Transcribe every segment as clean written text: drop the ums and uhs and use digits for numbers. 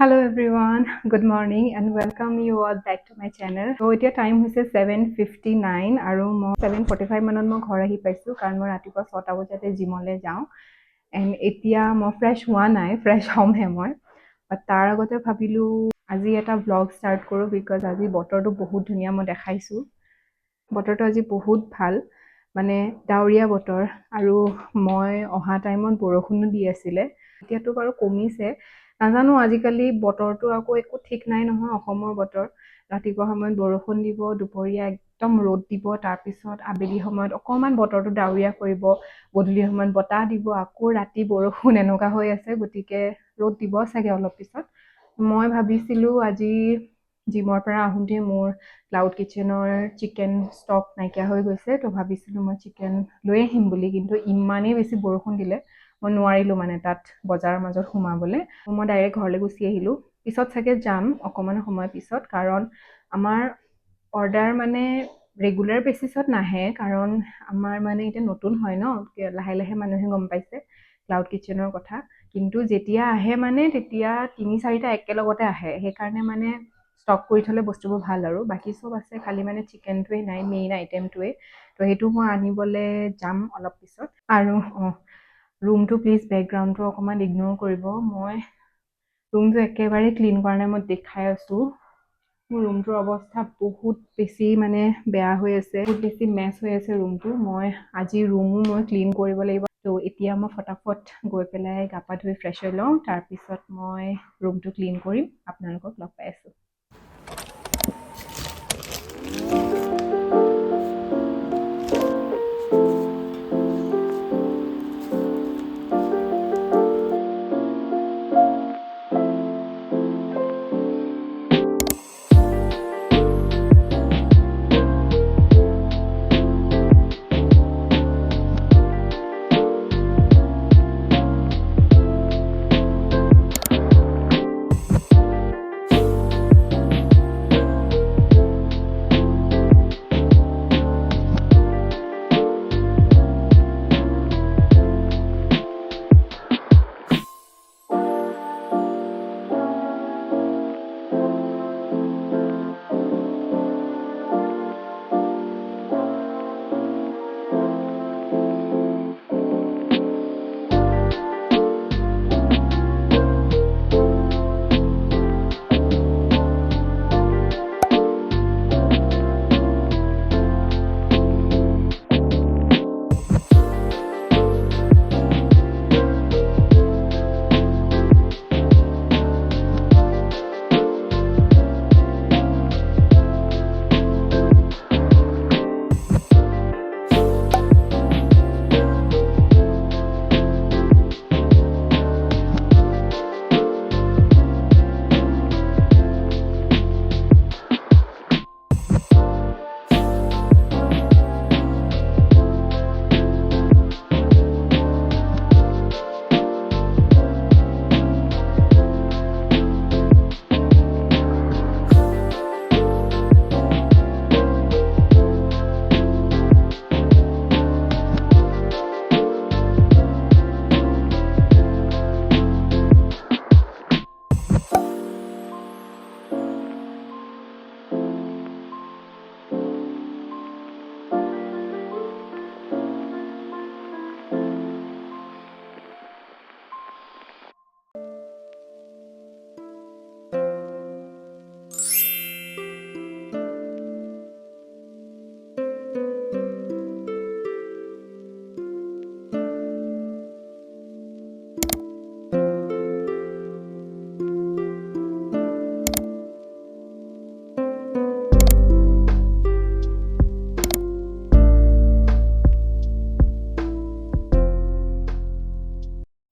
Hello everyone, good morning and welcome you all back to my channel. So এতিয়া time হৈছে 7:59 আৰু মই 7:45 মানত মই ঘৰ আহি পাইছো কাৰণ মই ৰাতিপুৱা 6টা বজাতে জিমলৈ যাওঁ এণ্ড এতিয়া মই ফ্ৰেছ হোৱা নাই, ফ্ৰেছ হ'মহে মই। বাট তাৰ আগতে ভাবিলো আজি এটা ব্লগ ষ্টাৰ্ট কৰোঁ বিকজ আজি বতৰটো বহুত ধুনীয়া, মই দেখাইছোঁ। বতৰটো আজি বহুত ভাল, মানে ডাৱৰীয়া বতৰ আৰু মই অহা টাইমত বৰষুণো দি আছিলে। এতিয়াতো বাৰু কমিছে, নাজানো আজিকালি বতৰটো আকৌ একো ঠিক নাই নহয়। অসমৰ বতৰ ৰাতিপুৱা সময়ত বৰষুণ দিব, দুপৰীয়া একদম ৰ'দ দিব, তাৰপিছত আবেলি সময়ত অকণমান বতৰটো ডাৱৰীয়া কৰিব, গধূলি সময়ত বতাহ দিব, আকৌ ৰাতি বৰষুণ, এনেকুৱা হৈ আছে। গতিকে ৰ'দ দিব চাগে অলপ পিছত। মই ভাবিছিলোঁ আজি জিমৰ পৰা আহোঁতে মোৰ ক্লাউড কিটচেনৰ চিকেন ষ্টক নাইকিয়া হৈ গৈছে, তো ভাবিছিলোঁ মই চিকেন লৈ আহিম বুলি, কিন্তু ইমানেই বেছি বৰষুণ দিলে মই নোৱাৰিলোঁ মানে তাত বজাৰৰ মাজত সোমাবলৈ। মই ডাইৰেক্ট ঘৰলৈ গুচি আহিলোঁ। পিছত চাগে যাম অকণমান সময় পিছত, কাৰণ আমাৰ অৰ্ডাৰ মানে ৰেগুলাৰ বেচিছত নাহে, কাৰণ আমাৰ মানে এতিয়া নতুন হয় ন, লাহে লাহে মানুহে গম পাইছে ক্লাউড কিটচেনৰ কথা। কিন্তু যেতিয়া আহে মানে তেতিয়া 3-4টা একেলগতে আহে, সেইকাৰণে মানে ষ্টক কৰি থ'লে বস্তুবোৰ ভাল আৰু। বাকী চব আছে, খালি মানে চিকেনটোৱে নাই, মেইন আইটেমটোৱে। তো সেইটো মই আনিবলৈ যাম অলপ পিছত। আৰু ৰুমটো প্লিজ বেকগ্ৰাউণ্ডটো অকণমান ইগন'ৰ কৰিব। মই ৰুমটো একেবাৰে ক্লিন কৰা নাই, মই দেখাই আছোঁ। মোৰ ৰুমটোৰ অৱস্থা বহুত বেছি মানে বেয়া হৈ আছে, বহুত বেছি মেছ হৈ আছে ৰুমটো। মই আজি ৰুমো মই ক্লিন কৰিব লাগিব। তো এতিয়া মই ফটাফট গৈ পেলাই গা পা ধুই ফ্ৰেছ হৈ লওঁ, তাৰপিছত মই ৰুমটো ক্লিন কৰিম, আপোনালোকক লগ পাই আছোঁ।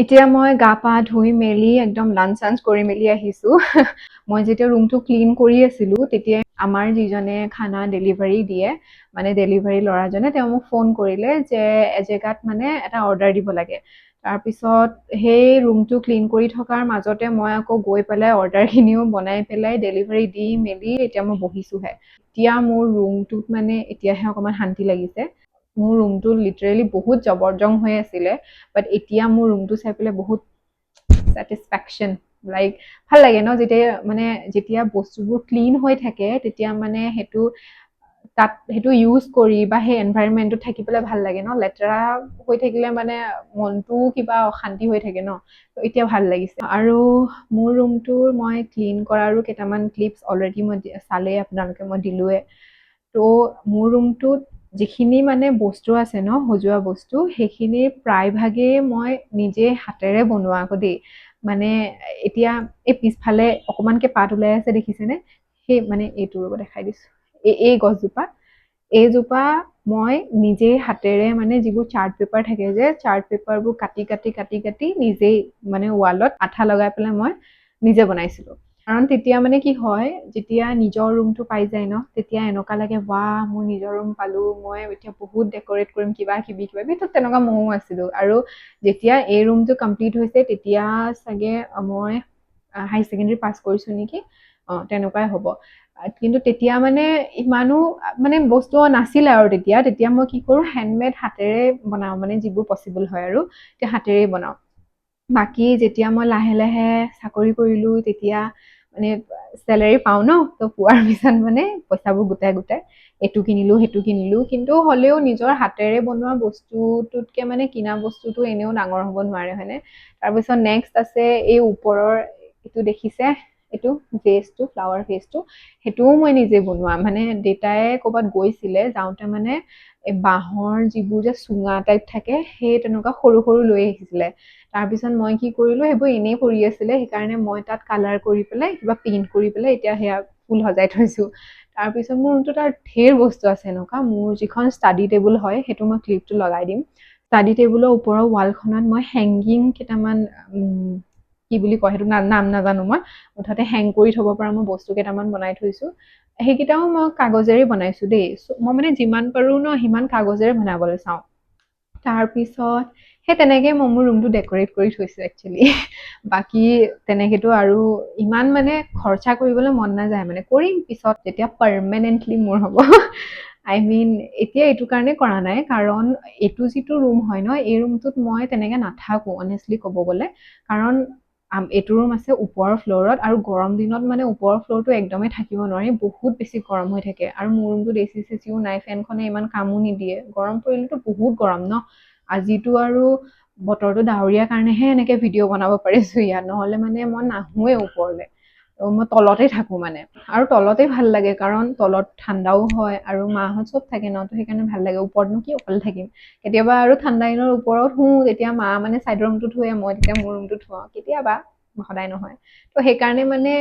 এতিয়া মই গা পা ধুই মেলি একদম লাঞ্চ চাঞ্চ কৰি মেলি আহিছোঁ। মই যেতিয়া ৰুমটো ক্লিন কৰি আছিলোঁ তেতিয়া আমাৰ যিজনে খানা ডেলিভাৰী দিয়ে, মানে ডেলিভাৰী ল'ৰাজনে, তেওঁ মোক ফোন কৰিলে যে এজেগাত মানে এটা অৰ্ডাৰ দিব লাগে। তাৰপিছত সেই ৰুমটো ক্লিন কৰি থকাৰ মাজতে মই আকৌ গৈ পেলাই অৰ্ডাৰখিনিও বনাই পেলাই ডেলিভাৰী দি মেলি এতিয়া মই বহিছোঁহে। এতিয়া মোৰ ৰুমটোত মানে এতিয়াহে অকণমান শান্তি লাগিছে। মোৰ ৰুমটো লিটাৰেলি বহুত জবৰদং হৈ আছিলে, বাট এতিয়া মোৰ ৰুমটো চাই পেলাই বহুত ছেটিছফেকশ্যন, লাইক ভাল লাগে ন, যেতিয়া বস্তুবোৰ ক্লিন হৈ থাকে তেতিয়া মানে সেইটো ইউজ কৰি বা সেই এনভাইৰনমেণ্টত থাকি পেলাই ভাল লাগে ন। লেতেৰা হৈ থাকিলে মানে মনটোও কিবা অশান্তি হৈ থাকে ন। তো এতিয়া ভাল লাগিছে। আৰু মোৰ ৰুমটোৰ মই ক্লিন কৰাৰো কেইটামান ক্লিপছ অলৰেডি মই চালেই আপোনালোকে, মই দিলোৱে। তো মোৰ ৰুমটোত যিখিনি মানে বস্তু আছে ন, সজোৱা বস্তু, সেইখিনিৰ প্ৰায়ভাগেই মই নিজে হাতেৰে বনোৱা আকৌ দেই। মানে এতিয়া এই পিছফালে অকণমানকৈ পাত ওলাই আছে দেখিছেনে? সেই মানে এইটো ৰ'ব দেখাই দিছোঁ, এই গছজোপা, এইজোপা মই নিজে হাতেৰে মানে যিবোৰ চাৰ্ট পেপাৰ থাকে যে, চাৰ্ট পেপাৰবোৰ কাটি কাটি কাটি কাটি নিজেই মানে ৱালত আঠা লগাই পেলাই মই নিজে বনাইছিলোঁ। কাৰণ তেতিয়া মানে কি হয়, যেতিয়া নিজৰ ৰুমটো পাই যায় ন, তেতিয়া এনেকুৱা লাগে ৱাহ, মোৰ নিজৰ ৰুম পালোঁ, মই এতিয়া বহুত ডেক'ৰেট কৰিম, কিবা কিবি তো তেনেকুৱা ময়ো আছিলোঁ। আৰু যেতিয়া এই ৰুমটো কমপ্লিট হৈছে তেতিয়া চাগে মই হাই ছেকেণ্ডেৰী পাছ কৰিছোঁ নেকি, তেনেকুৱাই হ'ব। কিন্তু তেতিয়া মানে ইমানো মানে বস্তু নাছিলে আৰু তেতিয়া মই কি কৰোঁ, হেণ্ডমেড হাতেৰে বনাওঁ, মানে যিবোৰ পচিবল হয় আৰু তেতিয়া হাতেৰেই বনাওঁ। বাকী যেতিয়া মই লাহে লাহে চাকৰি কৰিলোঁ, তেতিয়া মানে চেলেৰি পাওঁ ন, তো পোৱাৰ পিছত মানে পইচাবোৰ গোটাই গোটাই এইটো কিনিলোঁ সেইটো কিনিলোঁ। কিন্তু হ'লেও নিজৰ হাতেৰে বনোৱা বস্তুটোতকৈ মানে কিনা বস্তুটো এনেও ডাঙৰ হ'ব নোৱাৰে, হয়নে? তাৰপিছত নেক্সট আছে এই ওপৰৰ এইটো দেখিছে, এইটো ভেজটো, ফ্লাৱাৰ ভেজটো, সেইটোও মই নিজে বনোৱা। মানে দেউতাই ক'ৰবাত গৈছিলে, যাওঁতে মানে এই বাঁহৰ যিবোৰ যে চুঙা টাইপ থাকে, সেই তেনেকুৱা সৰু সৰু লৈ আহিছিলে। তাৰপিছত মই কি কৰিলোঁ, সেইবোৰ এনেই পৰি আছিলে, সেইকাৰণে মই তাত কালাৰ কৰি পেলাই কিবা পেইণ্ট কৰি পেলাই এতিয়া সেয়া ফুল সজাই থৈছোঁ। তাৰপিছত মোৰ ৰুমটোত আৰু ঢেৰ বস্তু আছে এনেকুৱা। মোৰ যিখন ষ্টাডি টেবুল হয়, সেইটো মই ক্লিপটো লগাই দিম। ষ্টাডি টেবুলৰ ওপৰৰ ৱালখনত মই হেংগিং কেইটামান, কি বুলি কয় সেইটো নাম নাজানো মই, মুঠতে হেং কৰি থ'ব পৰা মই বস্তু কেইটামান বনাই থৈছোঁ। সেইকেইটাও মই কাগজেৰে বনাইছোঁ দেই। মই মানে যিমান পাৰোঁ ন, সিমান কাগজেৰে বনাবলৈ চাওঁ। তাৰপিছত সেই তেনেকৈ মই মোৰ ৰুমটো ডেক'ৰেট কৰি থৈছোঁ একচুৱেলি। বাকী তেনেকৈতো আৰু ইমান মানে খৰচা কৰিবলৈ মন নাযায়, মানে কৰিম পিছত যেতিয়া পাৰ্মানেণ্টলি মোৰ হ'ব। আই মিন এতিয়া এইটো কাৰণে কৰা নাই, কাৰণ এইটো যিটো ৰুম হয় ন, এই ৰুমটোত মই তেনেকৈ নাথাকোঁ অনেষ্টলি ক'ব গ'লে। কাৰণ এইটো ৰুম আছে ওপৰৰ ফ্ল'ৰত, আৰু গৰম দিনত মানে ওপৰৰ ফ্ল'ৰটো একদমেই থাকিব নোৱাৰি, বহুত বেছি গৰম হৈ থাকে। আৰু মোৰ ৰুমটোত এচি চেচিও নাই, ফেনখনে ইমান কামো নিদিয়ে। গৰম পৰিলেতো বহুত গৰম ন। আজিতো আৰু বতৰটো ডাৱৰীয়া কাৰণেহে এনেকৈ ভিডিঅ' বনাব পাৰিছোঁ ইয়াত, নহ'লে মানে মই নাহোঁৱেই ওপৰলৈ। মই তলতে থাকোঁ মানে, আৰু তলতে ভাল লাগে কাৰণ তলত ঠাণ্ডাও হয় আৰু মাহঁত চব থাকে ন, তো সেইকাৰণে ভাল লাগে। ওপৰতনো কি অকলে থাকিম। কেতিয়াবা আৰু ঠাণ্ডা দিনৰ ওপৰত শুওঁ, তেতিয়া মা মানে চাইড ৰুমটোত শুৱে, মই তেতিয়া মোৰ ৰুমটোত শুওঁ কেতিয়াবা, সদায় নহয়। তো সেইকাৰণে মানে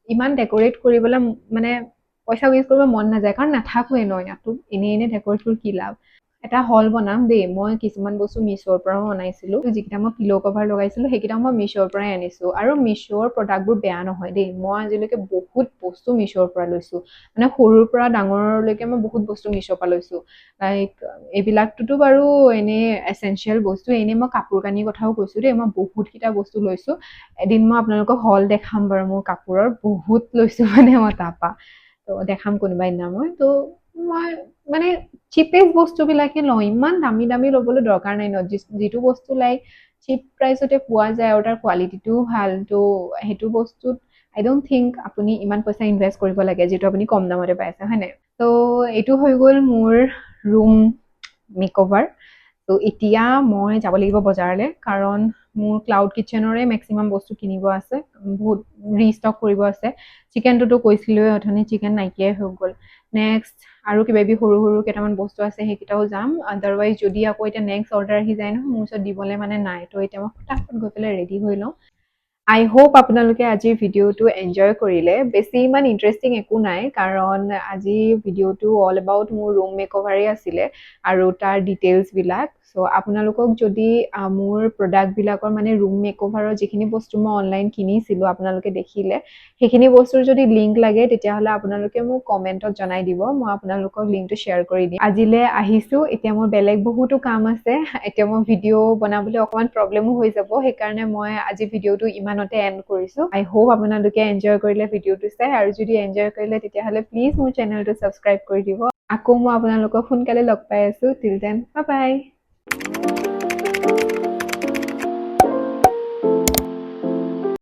ইমান ডেক'ৰেট কৰিবলৈ মানে পইচা ৱেষ্ট কৰিব মন নাযায়, কাৰণ নাথাকোৱে ন ইয়াতো, এনেই ডেক'ৰেট কৰি কি লাভ। এটা হল বনাম দেই। মই কিছুমান বস্তু মিছ'ৰ পৰাও অনাইছিলোঁ, যিকেইটা মই পিলো কভাৰ লগাইছিলোঁ সেইকেইটাও মই মিছ'ৰ পৰাই আনিছোঁ। আৰু মিছ'ৰ প্ৰডাক্টবোৰ বেয়া নহয় দেই। মই আজিলৈকে বহুত বস্তু মিছ'ৰ পৰা লৈছোঁ, মানে সৰুৰ পৰা ডাঙৰলৈকে মই বহুত বস্তু মিছ'ৰ পৰা লৈছোঁ। লাইক এইবিলাকটোতো বাৰু এনেই এচেঞ্চিয়েল বস্তু, এনেই মই কাপোৰ কানিৰ কথাও কৈছোঁ দেই, মই বহুতকেইটা বস্তু লৈছোঁ। এদিন মই আপোনালোকক হল দেখাম বাৰু, মোৰ কাপোৰৰ বহুত লৈছোঁ মানে মই তাৰপৰা, তো দেখাম কোনোবা দিনা তো মই মানে চিপেষ্ট বস্তুবিলাকে লওঁ, ইমান দামী দামী ল'বলৈ দৰকাৰ নাই ন। যিটো বস্তু লাইক চিপ প্ৰাইচতে পোৱা যায় আৰু তাৰ কোৱালিটিটোও ভাল, তো সেইটো বস্তুত আই ডোণ্ট থিংক আপুনি ইমান পইচা ইনভেষ্ট কৰিব লাগে, যিটো আপুনি কম দামতে পাইছে, হয় নাই? তো এইটো হৈ গ'ল মোৰ ৰুম মেকঅভাৰ। তো এতিয়া মই যাব লাগিব বজাৰলৈ, কাৰণ মোৰ ক্লাউড কিটচেনৰে মেক্সিমাম বস্তু কিনিব আছে, বহুত ৰিষ্টক কৰিব আছে। চিকেনটোতো কৈছিলোঁৱে অথনি, চিকেন নাইকিয়াই হৈ গ'ল। নেক্সট আৰু কিবা কিবি সৰু সৰু কেইটামান বস্তু আছে, সেইকেইটাও যাম। আদাৰৱাইজ যদি আকৌ এতিয়া নেক্সট অৰ্ডাৰ আহি যায় নহয়, মোৰ ওচৰত দিবলৈ মানে নাই। তো এতিয়া মই ফটাফট গৈ পেলাই ৰেডি হৈ লওঁ, I hope আপোনালোকে আজিৰ ভিডিঅ'টো এনজয় কৰিলে বেছি ইমান ইণ্টাৰেষ্টিং একো নাই কাৰণ আজি ভিডিঅ'টো অল এবাউট মোৰ ৰুম মেকঅভাৰেই আছিলে আৰু তাৰ ডিটেইলছবিলাক চ' আপোনালোকক যদি মোৰ প্ৰডাক্টবিলাকৰ মানে ৰুম মেকঅভাৰৰ যিখিনি বস্তু মই অনলাইন কিনিছিলোঁ আপোনালোকে দেখিলে সেইখিনি বস্তুৰ যদি লিংক লাগে তেতিয়াহ'লে আপোনালোকে মোক কমেণ্টত জনাই দিব মই আপোনালোকক লিংকটো শ্বেয়াৰ কৰি দিম আজিলৈ আহিছোঁ এতিয়া মোৰ বেলেগ বহুতো কাম আছে এতিয়া মই ভিডিঅ' বনাবলৈ অকণমান প্ৰব্লেমো হৈ যাব সেইকাৰণে মই আজি ভিডিঅ'টো ইমানতে এণ্ড কৰিছোঁ আই হোপ আপোনালোকে এনজয় কৰিলে ভিডিঅ'টো চাই আৰু যদি এনজয় কৰিলে তেতিয়াহ'লে প্লিজ মোৰ চেনেলটো ছাবস্ক্ৰাইব কৰি দিব আকৌ মই আপোনালোকক সোনকালে লগ পাই আছোঁ টিল দেন বাই বাই